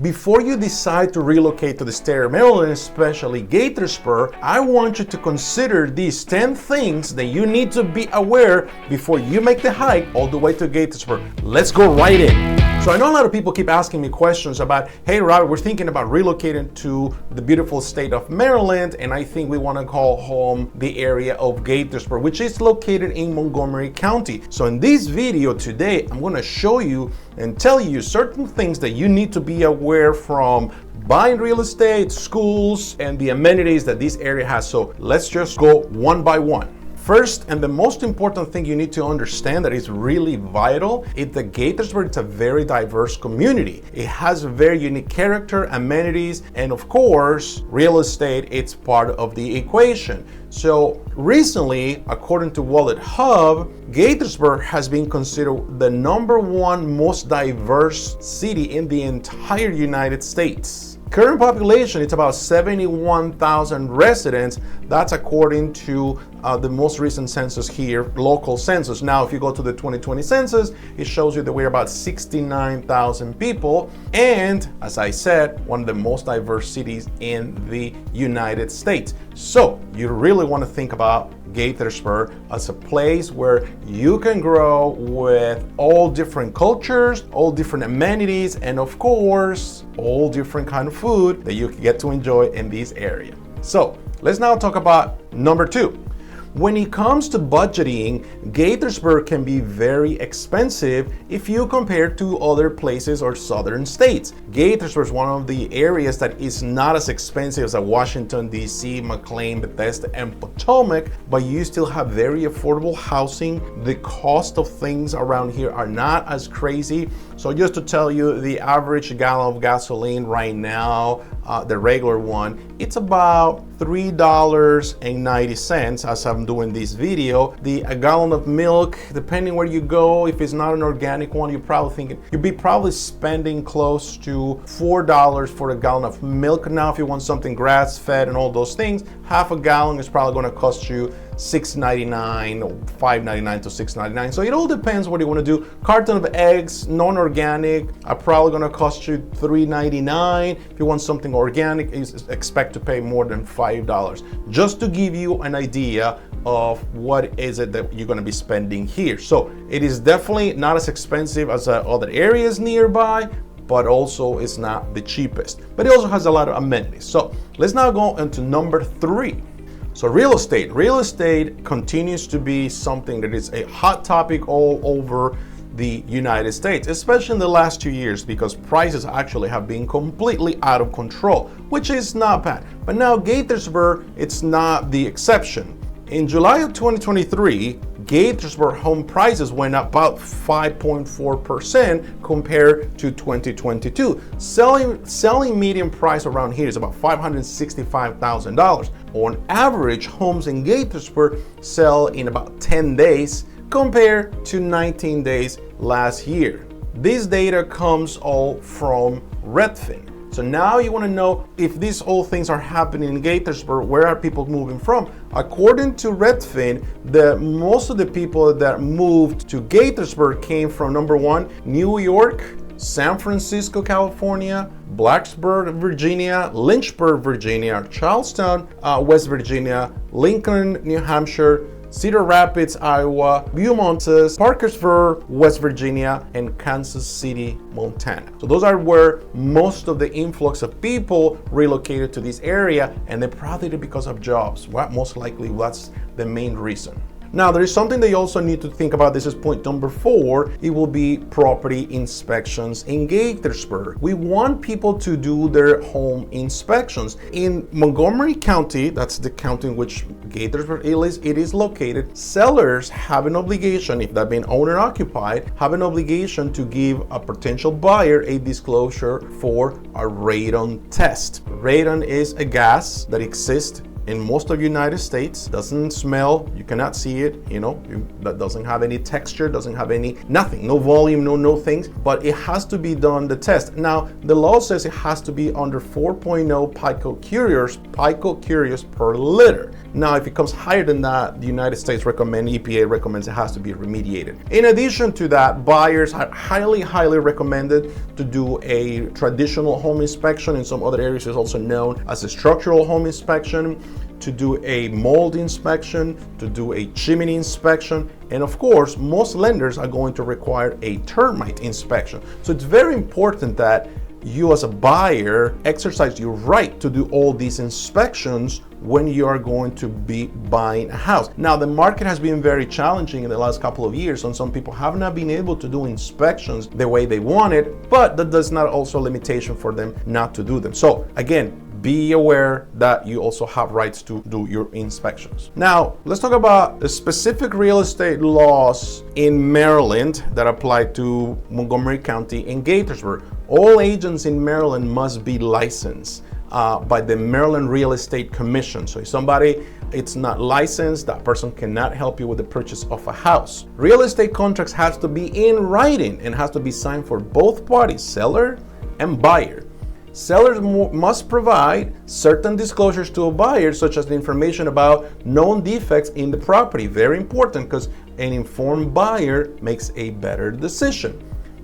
Before you decide to relocate to the state of Maryland, especially Gaithersburg, I want you to consider these 10 things that you need to be aware before you make the hike all the way to Gaithersburg. Let's go right in. So I know a lot of people keep asking me questions about, hey Robert, we're thinking about relocating to the beautiful state of Maryland, and I think we want to call home the area of Gaithersburg, which is located in Montgomery County. So in this video today, I'm going to show you and tell you certain things that you need to be aware from buying real estate, schools, and the amenities that this area has. So let's just go one by one. First, and the most important thing you need to understand that is really vital, is that Gaithersburg is a very diverse community. It has a very unique character, amenities, and of course, real estate, it's part of the equation. So recently, according to Wallet Hub, Gaithersburg has been considered the #1 most diverse city in the entire United States. Current population, it's about 71,000 residents. That's according to the most recent census here, local census. Now, if you go to the 2020 census, it shows you that we're about 69,000 people. And as I said, one of the most diverse cities in the United States. So you really want to think about Gaithersburg as a place where you can grow with all different cultures, all different amenities, and of course, all different kind of food that you can get to enjoy in this area. So let's now talk about number 2. When it comes to budgeting, Gaithersburg can be very expensive if you compare to other places or southern states. Gaithersburg is one of the areas that is not as expensive as Washington, D.C., McLean, Bethesda, and Potomac, but you still have very affordable housing. The cost of things around here are not as crazy. So just to tell you, the average gallon of gasoline right now, the regular one, it's about $3.90 as I'm doing this video. A gallon of milk, depending where you go, if it's not an organic one, you'd be probably spending close to $4 for a gallon of milk. Now, if you want something grass-fed and all those things, half a gallon is probably going to cost you $6.99 or $5.99 to $6.99. So it all depends what you want to do. Carton of eggs, non-organic, are probably going to cost you $3.99. If you want something organic, you expect to pay more than $5. Just to give you an idea of what is it that you're going to be spending here. So it is definitely not as expensive as other areas nearby, but also it's not the cheapest. But it also has a lot of amenities. So let's now go into number 3. So real estate. Real estate continues to be something that is a hot topic all over the United States, especially in the last 2 years, because prices actually have been completely out of control, which is not bad. But now Gaithersburg, it's not the exception. In July of 2023, Gaithersburg home prices went up about 5.4% compared to 2022. Selling median price around here is about $565,000. On average, homes in Gaithersburg sell in about 10 days compared to 19 days last year. This data comes all from Redfin. So now you want to know if these all things are happening in Gaithersburg, where are people moving from? According to Redfin, most of the people that moved to Gaithersburg came from #1, New York, San Francisco, California, Blacksburg, Virginia, Lynchburg, Virginia, Charleston, West Virginia, Lincoln, New Hampshire, Cedar Rapids, Iowa, Beaumont, Parkersburg, West Virginia, and Kansas City, Montana. So those are where most of the influx of people relocated to this area, and they probably did because of jobs. Well, most likely that's the main reason. Now, there is something that you also need to think about. This is point number 4. It will be property inspections in Gaithersburg. We want people to do their home inspections. In Montgomery County, that's the county in which Gaithersburg is located, sellers have an obligation, if they've been owner occupied, have an obligation to give a potential buyer a disclosure for a radon test. Radon is a gas that exists in most of the United States, doesn't smell, you cannot see it, that doesn't have any texture, doesn't have nothing, no volume, no things, but it has to be done, the test. Now, the law says it has to be under 4.0 picocurious per liter. Now, if it comes higher than that, the United States EPA recommends it has to be remediated. In addition to that, buyers are highly recommended to do a traditional home inspection. In some other areas, it's also known as a structural home inspection, to do a mold inspection, to do a chimney inspection, and of course, most lenders are going to require a termite inspection. So it's very important that you as a buyer exercise your right to do all these inspections when you are going to be buying a house. Now, the market has been very challenging in the last couple of years, and some people have not been able to do inspections the way they wanted, but that does not also a limitation for them not to do them. So again, be aware that you also have rights to do your inspections. Now, let's talk about the specific real estate laws in Maryland that apply to Montgomery County and Gaithersburg. All agents in Maryland must be licensed by the Maryland Real Estate Commission. So if somebody it's not licensed, that person cannot help you with the purchase of a house. Real estate contracts has to be in writing and has to be signed for both parties, seller and buyer. Sellers must provide certain disclosures to a buyer, such as the information about known defects in the property. Very important, because an informed buyer makes a better decision.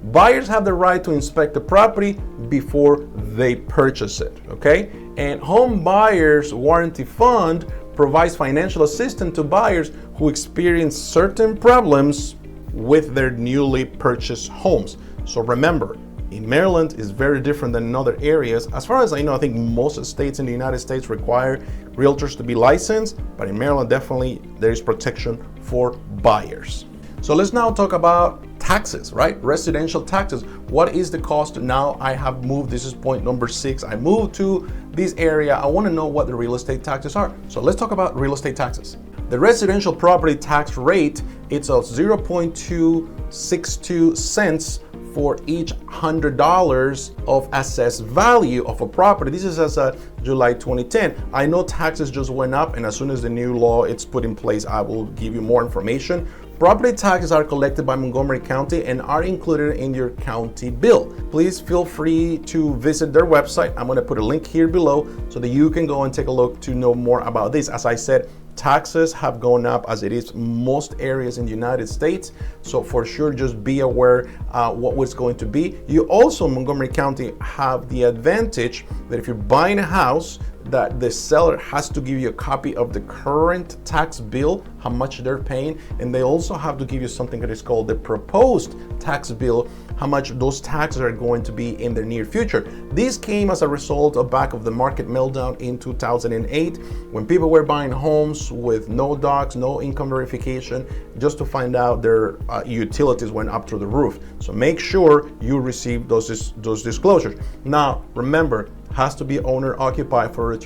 Buyers have the right to inspect the property before they purchase it, okay? And Home Buyers Warranty Fund provides financial assistance to buyers who experience certain problems with their newly purchased homes. So remember, in Maryland is very different than in other areas. As far as I know, I think most states in the United States require realtors to be licensed, but in Maryland, definitely there is protection for buyers. So let's now talk about taxes, right? Residential taxes. What is the cost? Now I have moved, this is point number 6. I moved to this area. I want to know what the real estate taxes are. So let's talk about real estate taxes. The residential property tax rate, it's of 0.262 cents for each $100 of assessed value of a property. This is as of July 2010. I know taxes just went up, and as soon as the new law is put in place, I will give you more information. Property taxes are collected by Montgomery County and are included in your county bill. Please feel free to visit their website. I'm going to put a link here below so that you can go and take a look to know more about this. As I said, taxes have gone up as it is most areas in the United States. So for sure, just be aware what was going to be. You also, Montgomery County, have the advantage that if you're buying a house, that the seller has to give you a copy of the current tax bill, how much they're paying, and they also have to give you something that is called the proposed tax bill, how much those taxes are going to be in the near future. This came as a result of back of the market meltdown in 2008, when people were buying homes with no docs, no income verification, just to find out their utilities went up through the roof. So make sure you receive those disclosures. Now, remember, has to be owner occupied for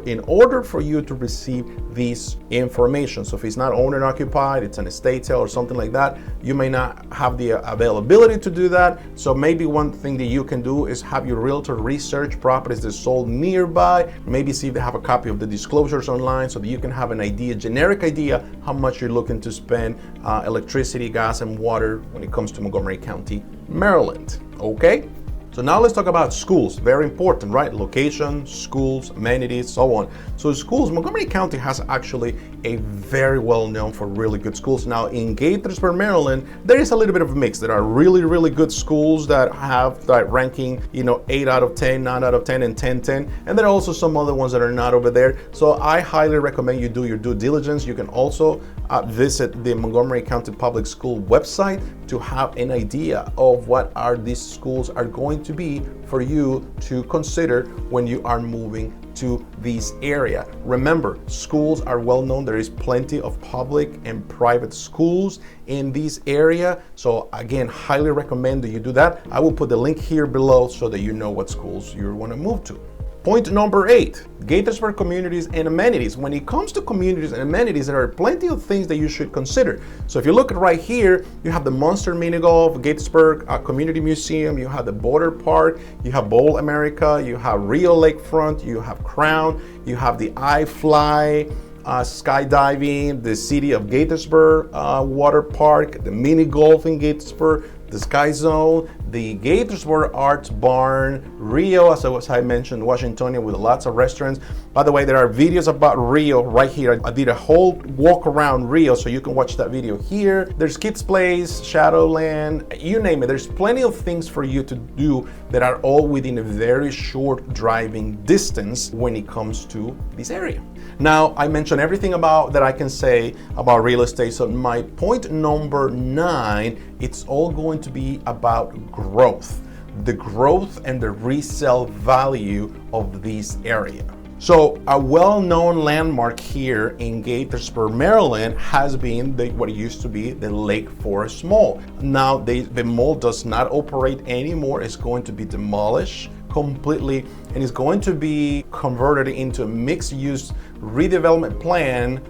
in order for you to receive this information. So if it's not owner occupied, it's an estate sale or something like that, you may not have the availability to do that. So maybe one thing that you can do is have your realtor research properties that sold nearby, maybe see if they have a copy of the disclosures online so that you can have an idea, generic idea, how much you're looking to spend electricity, gas, and water when it comes to Montgomery County, Maryland. Okay? So now let's talk about schools. Very important, right? Location, schools, amenities, so on. So schools, Montgomery County has actually a very well known for really good schools. Now in Gaithersburg, Maryland, there is a little bit of a mix. There are really good schools that have that ranking, 8 out of 10, 9 out of 10, and 10. And there are also some other ones that are not over there. So I highly recommend you do your due diligence. You can also visit the Montgomery County Public School website to have an idea of what these schools are going to be for you to consider when you are moving to this area. Remember, schools are well known. There is plenty of public and private schools in this area. So again, highly recommend that you do that. I will put the link here below so that you know what schools you want to move to. Point number 8, Gaithersburg communities and amenities. When it comes to communities and amenities, there are plenty of things that you should consider. So if you look at right here, you have the Monster Mini Golf, Gaithersburg Community Museum, you have the Border Park, you have Bowl America, you have Rio Lakefront, you have Crown, you have the iFly, skydiving, the City of Gaithersburg Water Park, the Mini Golf in Gaithersburg, the Sky Zone, the Gaithersburg Arts Barn, Rio, as I mentioned, Washingtonia, with lots of restaurants. By the way, there are videos about Rio right here. I did a whole walk around Rio, so you can watch that video here. There's Kids Place, Shadowland, you name it. There's plenty of things for you to do that are all within a very short driving distance when it comes to this area. Now, I mentioned everything about that I can say about real estate. So my point number 9, it's all going to be about growth. The growth and the resale value of this area. So a well-known landmark here in Gaithersburg, Maryland has been what used to be the Lake Forest Mall. Now the mall does not operate anymore. It's going to be demolished completely, and it's going to be converted into a mixed-use redevelopment plan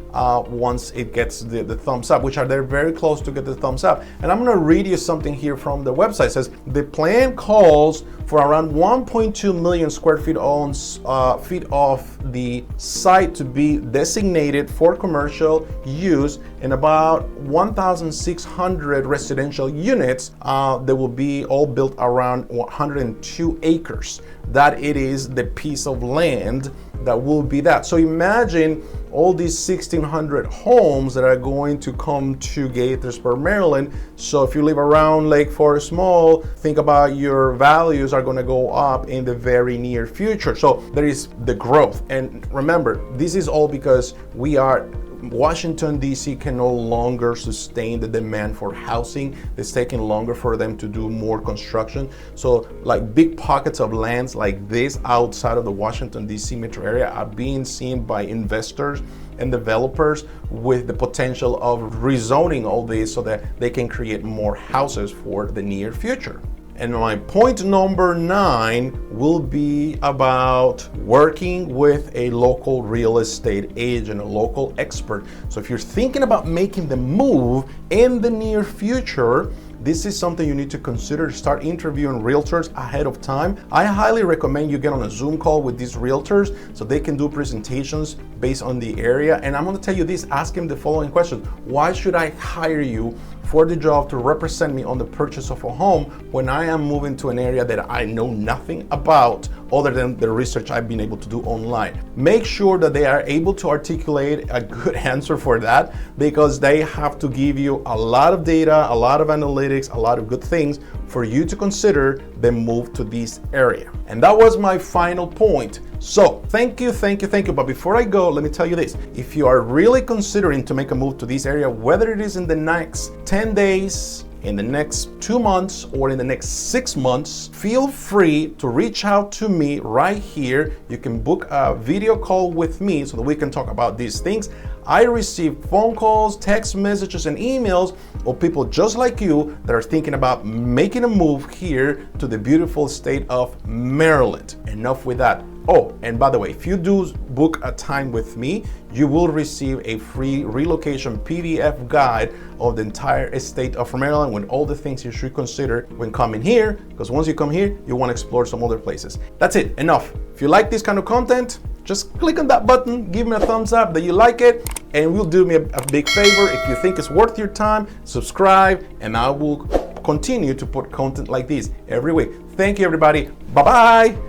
once it gets the thumbs up, which are they're very close to get the thumbs up. And I'm going to read you something here from the website. It says the plan calls for around 1.2 million square feet of the site to be designated for commercial use, and about 1,600 residential units that will be all built around 102 acres. That it is the piece of land that will be that. So imagine all these 1,600 homes that are going to come to Gaithersburg, Maryland. So if you live around Lake Forest Mall, think about your values are going to go up in the very near future. So there is the growth. And remember, this is all because Washington, D.C. can no longer sustain the demand for housing. It's taking longer for them to do more construction. So like big pockets of lands like this outside of the Washington, D.C. metro area are being seen by investors and developers with the potential of rezoning all this so that they can create more houses for the near future. And my point number 9 will be about working with a local real estate agent, a local expert. So if you're thinking about making the move in the near future, this is something you need to consider. Start interviewing realtors ahead of time. I highly recommend you get on a Zoom call with these realtors so they can do presentations based on the area. And I'm going to tell you this, ask them the following question. Why should I hire you for the job to represent me on the purchase of a home when I am moving to an area that I know nothing about other than the research I've been able to do online? Make sure that they are able to articulate a good answer for that, because they have to give you a lot of data, a lot of analytics, a lot of good things for you to consider the move to this area. And that was my final point. So thank you. But before I go, let me tell you this. If you are really considering to make a move to this area, whether it is in the next 10 days, in the next 2 months, or in the next 6 months, feel free to reach out to me right here. You can book a video call with me so that we can talk about these things. I receive phone calls, text messages, and emails of people just like you that are thinking about making a move here to the beautiful state of Maryland. Enough with that. Oh, and by the way, if you do book a time with me, you will receive a free relocation PDF guide of the entire state of Maryland with all the things you should consider when coming here, because once you come here, you want to explore some other places. That's it, enough. If you like this kind of content, just click on that button, give me a thumbs up that you like it, and will do me a big favor. If you think it's worth your time, subscribe, and I will continue to put content like this every week. Thank you, everybody. Bye-bye.